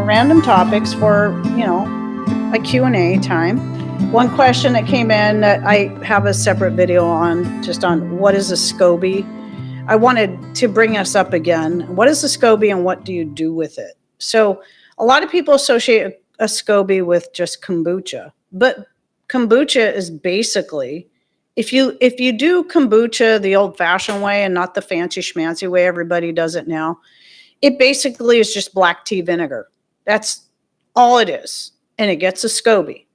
random topics for, a Q&A time. One question that came in that I have a separate video on, just on what is a SCOBY. I wanted to bring us up again. What is a SCOBY and what do you do with it? So a lot of people associate a SCOBY with just kombucha, but kombucha is basically, if you do kombucha the old-fashioned way and not the fancy schmancy way everybody does it now, it basically is just black tea vinegar. That's all it is. And it gets a SCOBY,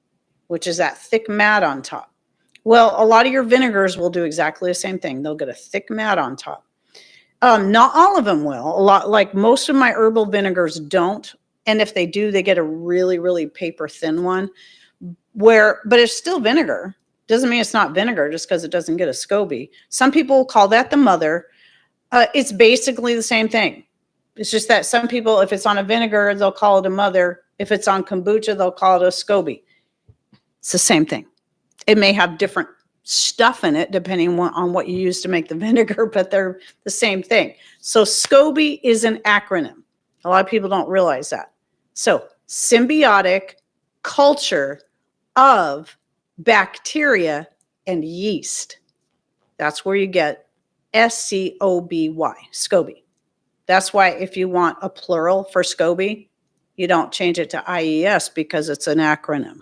which is that thick mat on top. Well, a lot of your vinegars will do exactly the same thing. They'll get a thick mat on top. Not all of them will. A lot, like most of my herbal vinegars don't. And if they do, they get a really, really paper thin one but it's still vinegar. Doesn't mean it's not vinegar just because it doesn't get a SCOBY. Some people call that the mother. It's basically the same thing. It's just that some people, if it's on a vinegar, they'll call it a mother. If it's on kombucha, they'll call it a SCOBY. It's the same thing. It may have different stuff in it depending on what you use to make the vinegar, but they're the same thing. So SCOBY is an acronym. A lot of people don't realize that. So symbiotic culture of bacteria and yeast. That's where you get SCOBY, SCOBY. That's why if you want a plural for SCOBY, you don't change it to IES because it's an acronym.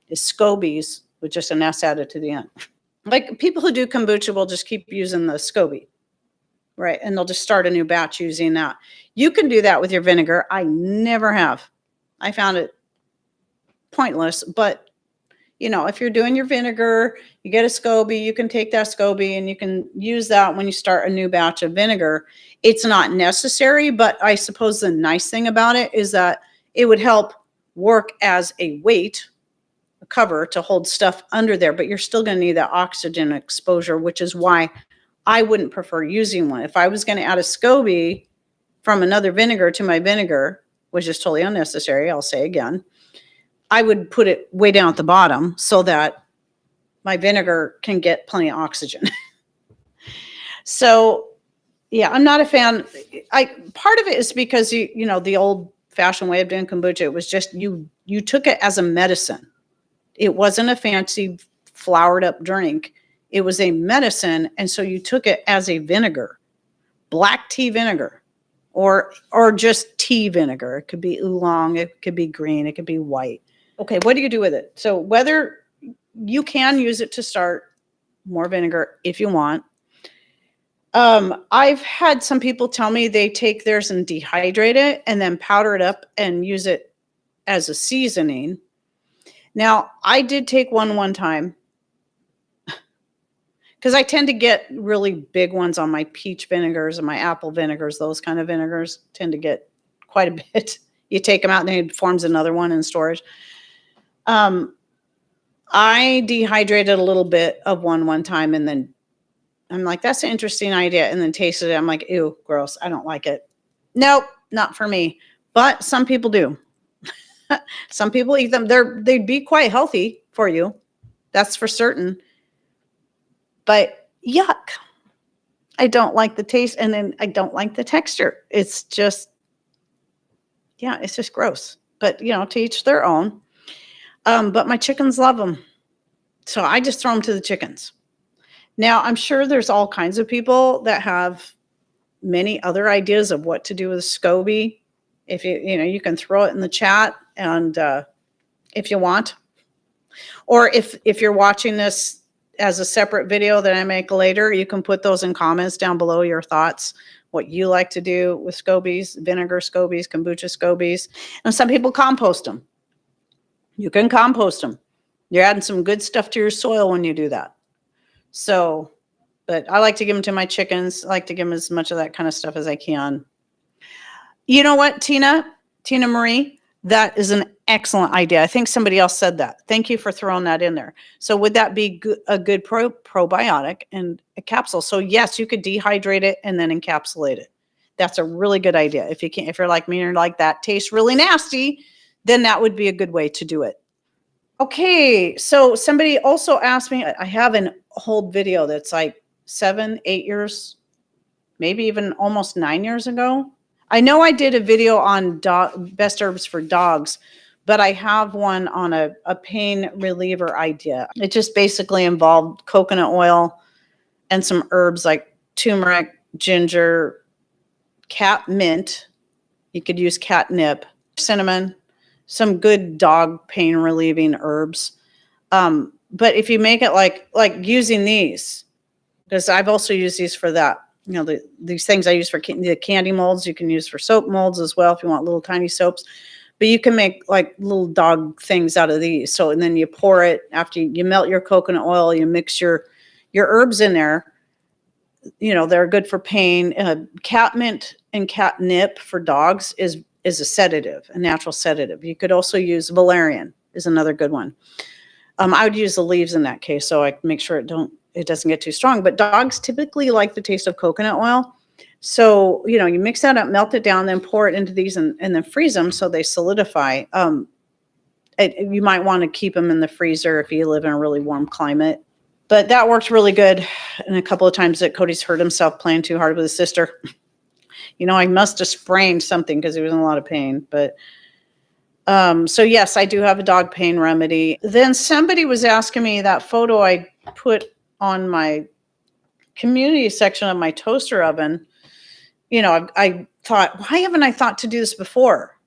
It's SCOBYs with just an S added to the end. Like people who do kombucha will just keep using the SCOBY, right? And they'll just start a new batch using that. You can do that with your vinegar. I never have. I found it pointless, but if you're doing your vinegar, you get a SCOBY, you can take that SCOBY and you can use that when you start a new batch of vinegar. It's not necessary, but I suppose the nice thing about it is that it would help work as a weight, a cover to hold stuff under there, but you're still going to need that oxygen exposure, which is why I wouldn't prefer using one. If I was going to add a SCOBY from another vinegar to my vinegar, which is totally unnecessary, I'll say again, I would put it way down at the bottom so that my vinegar can get plenty of oxygen. So, yeah, I'm not a fan. Part of it is because the old-fashioned way of doing kombucha, it was just you took it as a medicine. It wasn't a fancy flowered up drink. It was a medicine, and so you took it as a vinegar, black tea vinegar, or just tea vinegar. It could be oolong, it could be green, it could be white. Okay, what do you do with it? So whether you can use it to start more vinegar if you want. I've had some people tell me they take theirs and dehydrate it and then powder it up and use it as a seasoning. Now, I did take one time because I tend to get really big ones on my peach vinegars and my apple vinegars. Those kind of vinegars tend to get quite a bit. You take them out and it forms another one in storage. I dehydrated a little bit of one time and then I'm like, that's an interesting idea. And then tasted it. I'm like, ew, gross. I don't like it. Nope, not for me. But some people do. Some people eat them. They'd be quite healthy for you. That's for certain. But yuck. I don't like the taste and then I don't like the texture. It's just, it's just gross. But, to each their own. But my chickens love them. So I just throw them to the chickens. Now, I'm sure there's all kinds of people that have many other ideas of what to do with a SCOBY. If you can throw it in the chat and if you want. Or if you're watching this as a separate video that I make later, you can put those in comments down below, your thoughts, what you like to do with SCOBYs, vinegar SCOBYs, kombucha SCOBYs. And some people compost them. You can compost them. You're adding some good stuff to your soil when you do that. So, but I like to give them to my chickens. I like to give them as much of that kind of stuff as I can. You know what, Tina Marie? That is an excellent idea. I think somebody else said that. Thank you for throwing that in there. So would that be a good probiotic and a capsule? So yes, you could dehydrate it and then encapsulate it. That's a really good idea. If you're like me and like that tastes really nasty, then that would be a good way to do it. Okay, so somebody also asked me, I have an old video that's like 7, 8 years, maybe even almost 9 years ago. I know I did a video on best herbs for dogs, but I have one on a pain reliever idea. It just basically involved coconut oil and some herbs like turmeric, ginger, cat mint. You could use catnip, cinnamon, some good dog pain relieving herbs. But if you make it like using these, because I've also used these for that. These things I use for the candy molds, you can use for soap molds as well if you want little tiny soaps. But you can make like little dog things out of these. So, and then you pour it after you melt your coconut oil, you mix your herbs in there. They're good for pain. Cat mint and catnip for dogs is a sedative, a natural sedative. You could also use valerian is another good one. I would use the leaves in that case, so I make sure it doesn't get too strong. But dogs typically like the taste of coconut oil. So, you mix that up, melt it down, then pour it into these and then freeze them so they solidify. You might want to keep them in the freezer if you live in a really warm climate. But that worked really good. And a couple of times that Cody's hurt himself playing too hard with his sister. I must have sprained something because he was in a lot of pain. But so yes, I do have a dog pain remedy. Then somebody was asking me that photo I put on my community section of my toaster oven. I thought, why haven't I thought to do this before?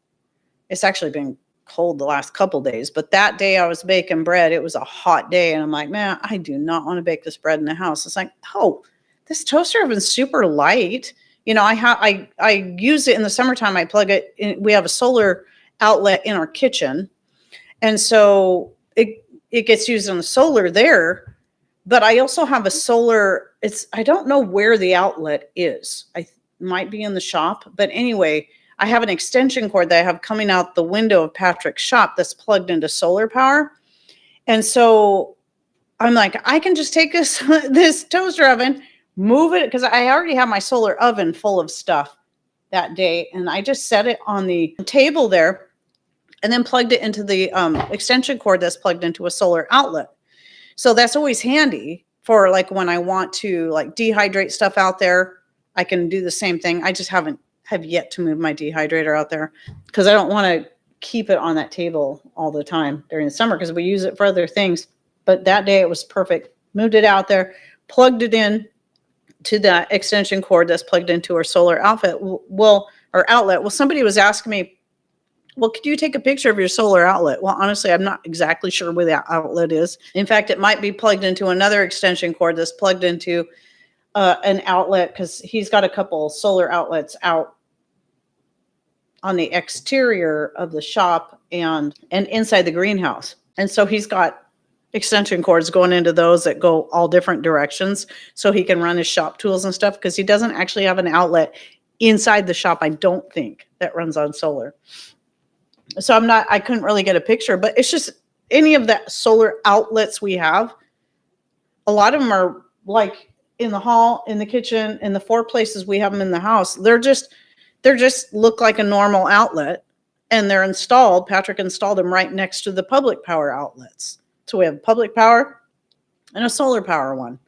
It's actually been cold the last couple days, but that day I was baking bread. It was a hot day, and I'm like, man, I do not want to bake this bread in the house. It's like, oh, this toaster oven's super light. I use it in the summertime. I plug it in. We have a solar outlet in our kitchen, and so it gets used on the solar there. But I also have a solar. I don't know where the outlet is. I might be in the shop, but anyway, I have an extension cord that I have coming out the window of Patrick's shop that's plugged into solar power. And so I'm like, I can just take this toaster oven, move it, because I already have my solar oven full of stuff that day. And I just set it on the table there and then plugged it into the extension cord that's plugged into a solar outlet. So that's always handy for like when I want to like dehydrate stuff out there. I can do the same thing. I just have yet to move my dehydrator out there because I don't want to keep it on that table all the time during the summer because we use it for other things. But that day it was perfect. Moved it out there, plugged it in to that extension cord that's plugged into our solar outlet. Well, somebody was asking me, well, could you take a picture of your solar outlet? Well, honestly, I'm not exactly sure where that outlet is. In fact, it might be plugged into another extension cord that's plugged into an outlet because he's got a couple solar outlets out on the exterior of the shop and inside the greenhouse. And so he's got extension cords going into those that go all different directions so he can run his shop tools and stuff because he doesn't actually have an outlet inside the shop, I don't think, that runs on solar. So I couldn't really get a picture, but it's just any of the solar outlets we have, a lot of them are like in the hall, in the kitchen, in the 4 places we have them in the house. They're just look like a normal outlet, and they're installed. Patrick installed them right next to the public power outlets. So we have public power and a solar power one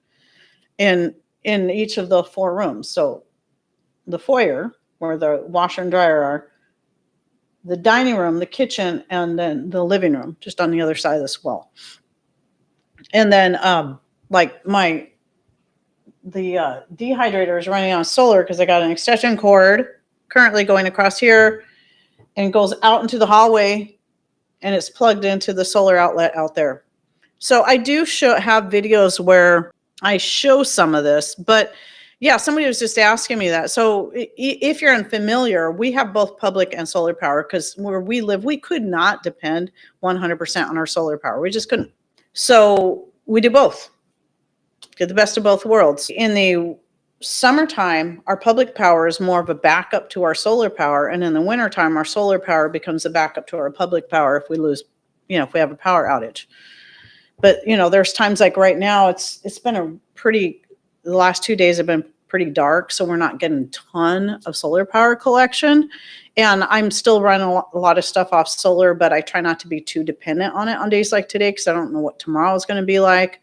in each of the 4 rooms. So the foyer where the washer and dryer are, the dining room, the kitchen, and then the living room just on the other side of this wall. And then the dehydrator is running on solar because I got an extension cord currently going across here and goes out into the hallway, and it's plugged into the solar outlet out there. So I do have videos where I show some of this, but yeah, somebody was just asking me that. So if you're unfamiliar, we have both public and solar power because where we live, we could not depend 100% on our solar power. We just couldn't. So we do both. Get the best of both worlds. In the summertime, our public power is more of a backup to our solar power. And in the wintertime, our solar power becomes a backup to our public power if we lose, if we have a power outage. But, there's times like right now, it's been the last 2 days have been pretty dark. So we're not getting a ton of solar power collection. And I'm still running a lot of stuff off solar, but I try not to be too dependent on it on days like today because I don't know what tomorrow is going to be like.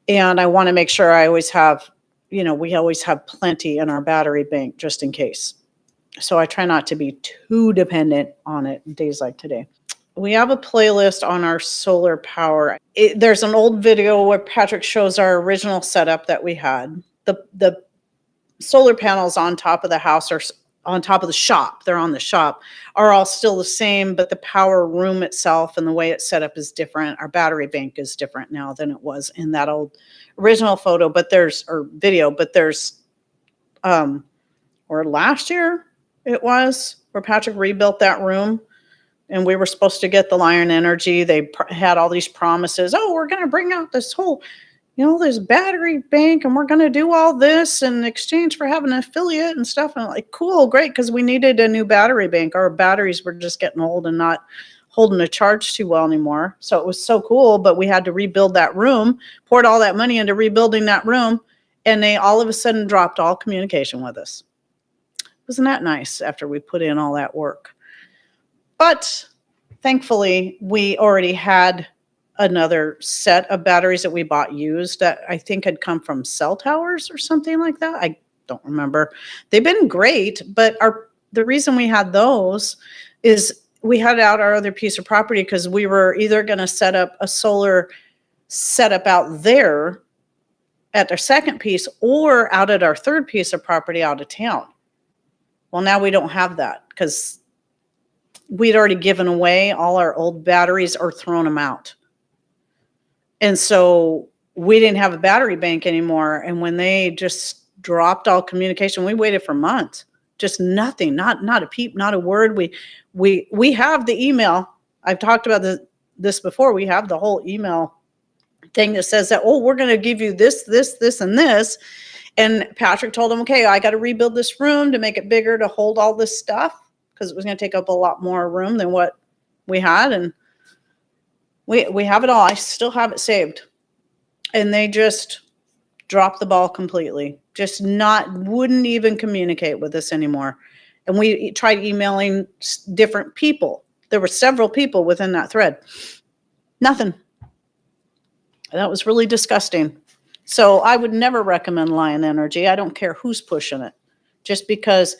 And I want to make sure I always have, we always have plenty in our battery bank just in case. So I try not to be too dependent on it days like today. We have a playlist on our solar power. There's an old video where Patrick shows our original setup that we had. The solar panels on top of the house are on top of the shop. They're on the shop, are all still the same, but the power room itself and the way it's set up is different. Our battery bank is different now than it was in that old original photo, or video, but there's or last year it was, where Patrick rebuilt that room and we were supposed to get the Lion Energy. They had all these promises. Oh, we're going to bring out this whole, this battery bank, and we're going to do all this in exchange for having an affiliate and stuff. And I'm like, cool, great, because we needed a new battery bank. Our batteries were just getting old and not holding a charge too well anymore. So it was so cool, but we had to rebuild that room, poured all that money into rebuilding that room, and they all of a sudden dropped all communication with us. Wasn't that nice after we put in all that work? But thankfully, we already had another set of batteries that we bought used that I think had come from cell towers or something like that. I don't remember. They've been great, but the reason we had those is we had out our other piece of property because we were either going to set up a solar setup out there at our second piece or out at our third piece of property out of town. Well, now we don't have that because we'd already given away all our old batteries or thrown them out. And so we didn't have a battery bank anymore. And when they just dropped all communication, we waited for months. Just nothing, not a peep, not a word. We have the email. I've talked about this before. We have the whole email thing that says that, oh, we're going to give you this, and this. And Patrick told him, okay, I got to rebuild this room to make it bigger to hold all this stuff because it was going to take up a lot more room than what we had. And we have it all. I still have it saved. And they just dropped the ball completely. Just wouldn't even communicate with us anymore. And we tried emailing different people. There were several people within that thread. Nothing. That was really disgusting. So I would never recommend Lion Energy. I don't care who's pushing it. Just because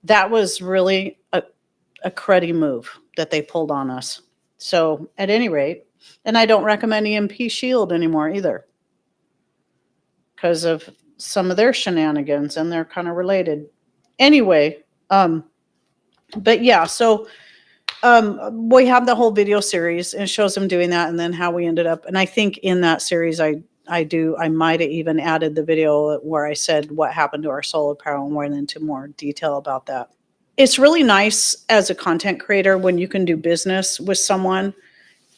that was really a cruddy move that they pulled on us. So at any rate, and I don't recommend EMP Shield anymore either because of some of their shenanigans, and they're kind of related. Anyway, but yeah, so we have the whole video series and it shows them doing that and then how we ended up. And I think in that series, I might have even added the video where I said what happened to our solar panel and went into more detail about that. It's really nice as a content creator when you can do business with someone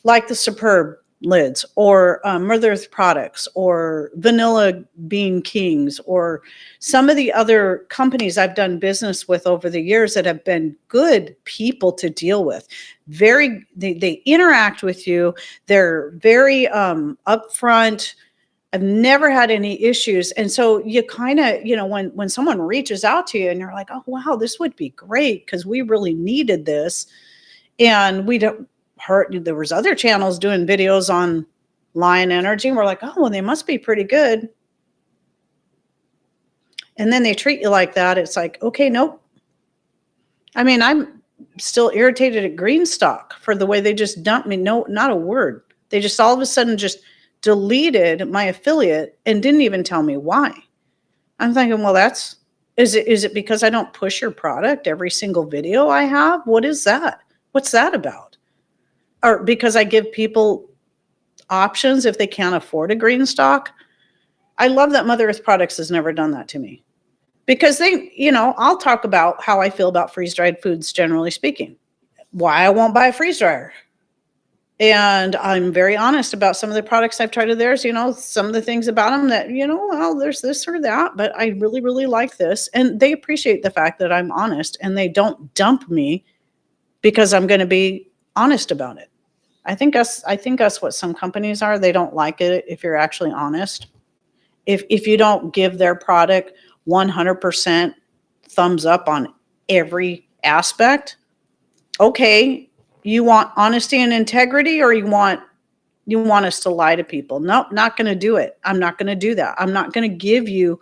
like the Superb lids or Mother Earth products or Vanilla Bean Kings or some of the other companies I've done business with over the years that have been good people to deal with. They interact with you. They're very upfront. I've never had any issues. And so you kind of, when someone reaches out to you and you're like, oh, wow, this would be great because we really needed this. And we don't hurt. There was other channels doing videos on Lion Energy. And we're like, oh, well, they must be pretty good. And then they treat you like that. It's like, okay, nope. I mean, I'm still irritated at Greenstock for the way they just dumped me. No, not a word. They just all of a sudden just deleted my affiliate and didn't even tell me why. I'm thinking, well, is it because I don't push your product every single video I have? What is that? What's that about? Or because I give people options if they can't afford a Greenstock? I love that Mother Earth Products has never done that to me. Because I'll talk about how I feel about freeze-dried foods, generally speaking. Why I won't buy a freeze dryer. And I'm very honest about some of the products I've tried of theirs, some of the things about them that, well, there's this or that, but I really, really like this. And they appreciate the fact that I'm honest and they don't dump me because I'm going to be honest about it. I think that's what some companies are. They don't like it if you're actually honest. If you don't give their product 100% thumbs up on every aspect, okay, you want honesty and integrity, or you want us to lie to people? Nope, not going to do it. I'm not going to do that. I'm not going to give you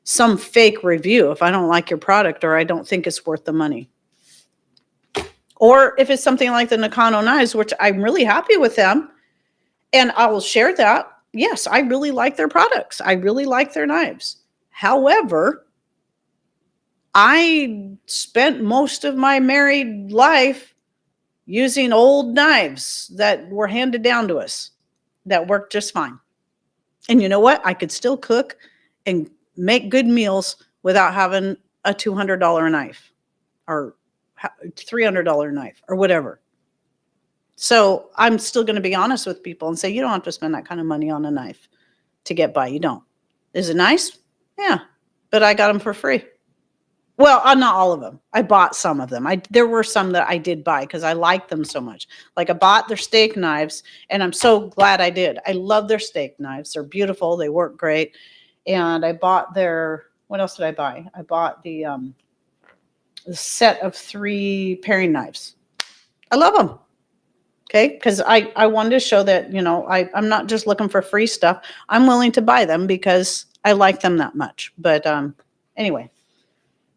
some fake review if I don't like your product or I don't think it's worth the money. Or if it's something like the Nakano knives, which I'm really happy with them, and I will share that. Yes, I really like their products. I really like their knives. However, I spent most of my married life using old knives that were handed down to us that worked just fine. And you know what? I could still cook and make good meals without having a $200 knife or $300 knife or whatever. So I'm still going to be honest with people and say, you don't have to spend that kind of money on a knife to get by. You don't. Is it nice? Yeah. But I got them for free. Well, not all of them. I bought some of them. There were some that I did buy because I liked them so much. Like I bought their steak knives, and I'm so glad I did. I love their steak knives. They're beautiful. They work great. And I bought what else did I buy? I bought the set of 3 paring knives. I love them. Okay, because I wanted to show that, I'm not just looking for free stuff. I'm willing to buy them because I like them that much. But anyway.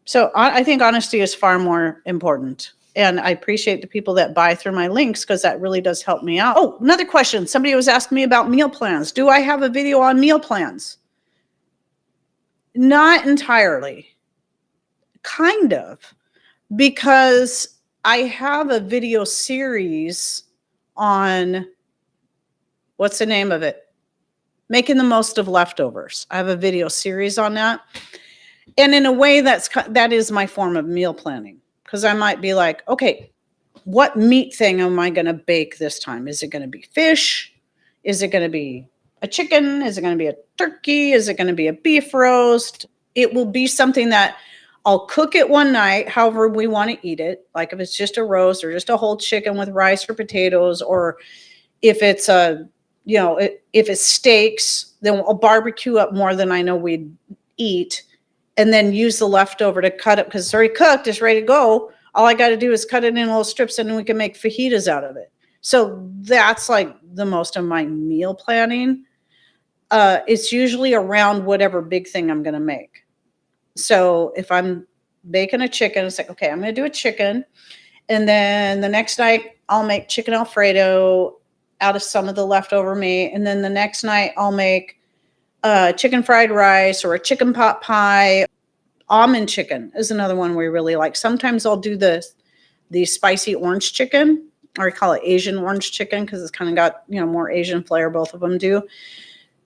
So I think honesty is far more important. And I appreciate the people that buy through my links because that really does help me out. Oh, another question. Somebody was asking me about meal plans. Do I have a video on meal plans? Not entirely. Kind of. Because I have a video series on, what's the name of it? Making the most of leftovers. I have a video series on that. And in a way, that is my form of meal planning, because I might be like, okay, what meat thing am I going to bake this time? Is it going to be fish? Is it going to be a chicken? Is it going to be a turkey? Is it going to be a beef roast? It will be something that I'll cook it one night, however we want to eat it. Like if it's just a roast or just a whole chicken with rice or potatoes, or if it's if it's steaks, then I'll barbecue up more than I know we'd eat. And then use the leftover to cut it because it's already cooked, it's ready to go. All I got to do is cut it in little strips and we can make fajitas out of it. So that's like the most of my meal planning. It's usually around whatever big thing I'm going to make. So if I'm baking a chicken, it's like, okay, I'm going to do a chicken. And then the next night I'll make chicken Alfredo out of some of the leftover meat. And then the next night I'll make chicken fried rice or a chicken pot pie. Almond chicken is another one we really like. Sometimes I'll do the spicy orange chicken, or I call it Asian orange chicken because it's kind of got, more Asian flair. Both of them do.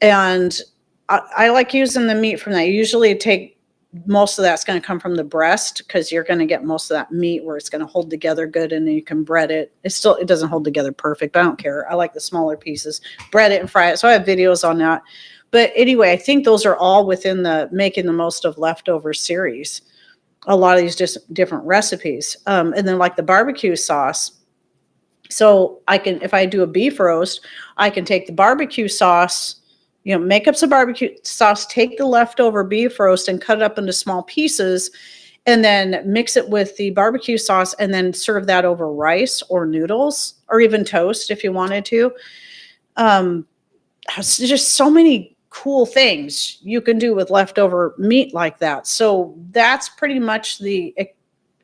And I like using the meat from that. Usually most of that's going to come from the breast because you're going to get most of that meat where it's going to hold together good, and then you can bread it. It doesn't hold together perfect, but I don't care. I like the smaller pieces. Bread it and fry it. So I have videos on that. But anyway, I think those are all within the Making the Most of Leftovers series. A lot of these just different recipes. And then like the barbecue sauce. So if I do a beef roast, I can take the barbecue sauce, make up some barbecue sauce, take the leftover beef roast and cut it up into small pieces, and then mix it with the barbecue sauce and then serve that over rice or noodles or even toast if you wanted to. There's just so many cool things you can do with leftover meat like that. So that's pretty much the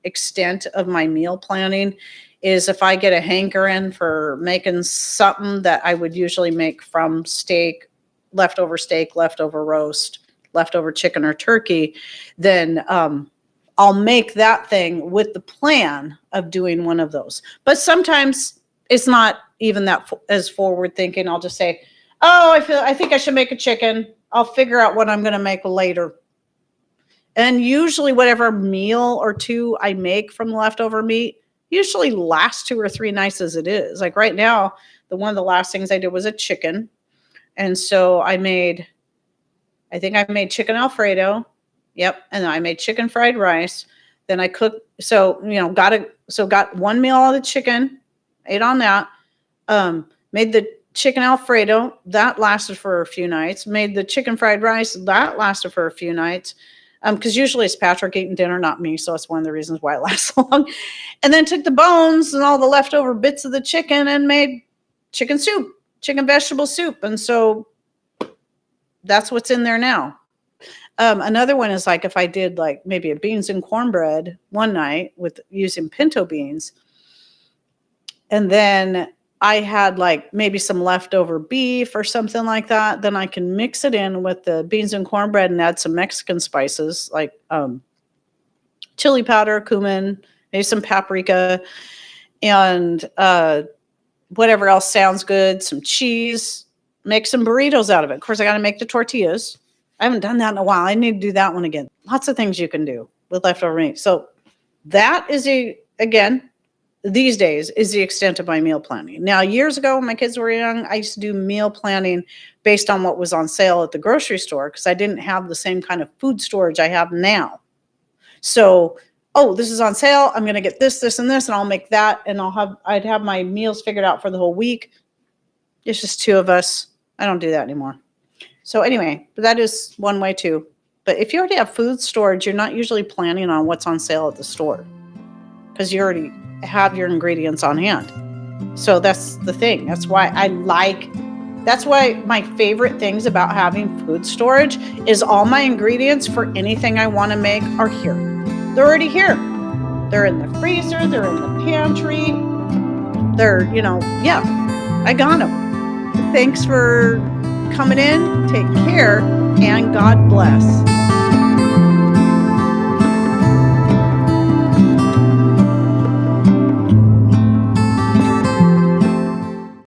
extent of my meal planning. Is if I get a hankering for making something that I would usually make from steak, leftover roast, leftover chicken or turkey, then I'll make that thing with the plan of doing one of those. But sometimes it's not even that as forward thinking. I'll just say, oh, I think I should make a chicken. I'll figure out what I'm going to make later. And usually whatever meal or two I make from leftover meat usually lasts 2 or 3 nights as it is. Like right now, one of the last things I did was a chicken. And so I think I made chicken Alfredo. Yep. And then I made chicken fried rice. Then I cooked. So, got one meal out of the chicken, ate on that, made the chicken Alfredo, that lasted for a few nights. Made the chicken fried rice, that lasted for a few nights. Because usually it's Patrick eating dinner, not me. So that's one of the reasons why it lasts so long. And then took the bones and all the leftover bits of the chicken and made chicken vegetable soup. And so that's what's in there now. Another one is like if I did like maybe a beans and cornbread one night with using pinto beans, and then I had like maybe some leftover beef or something like that, then I can mix it in with the beans and cornbread and add some Mexican spices like chili powder, cumin, maybe some paprika, and whatever else sounds good, some cheese, make some burritos out of it. Of course, I got to make the tortillas. I haven't done that in a while. I need to do that one again. Lots of things you can do with leftover meat. So that is again, these days is the extent of my meal planning. Now, years ago when my kids were young, I used to do meal planning based on what was on sale at the grocery store because I didn't have the same kind of food storage I have now. So, oh, this is on sale. I'm going to get this, this, and this, and I'll make that. And I'd have my meals figured out for the whole week. It's just two of us. I don't do that anymore. So anyway, that is one way too. But if you already have food storage, you're not usually planning on what's on sale at the store because you already have your ingredients on hand. So that's the thing. That's why my favorite things about having food storage is all my ingredients for anything I want to make are here. They're already here. They're in the freezer. They're in the pantry. They're, I got them. Thanks for coming in. Take care and God bless.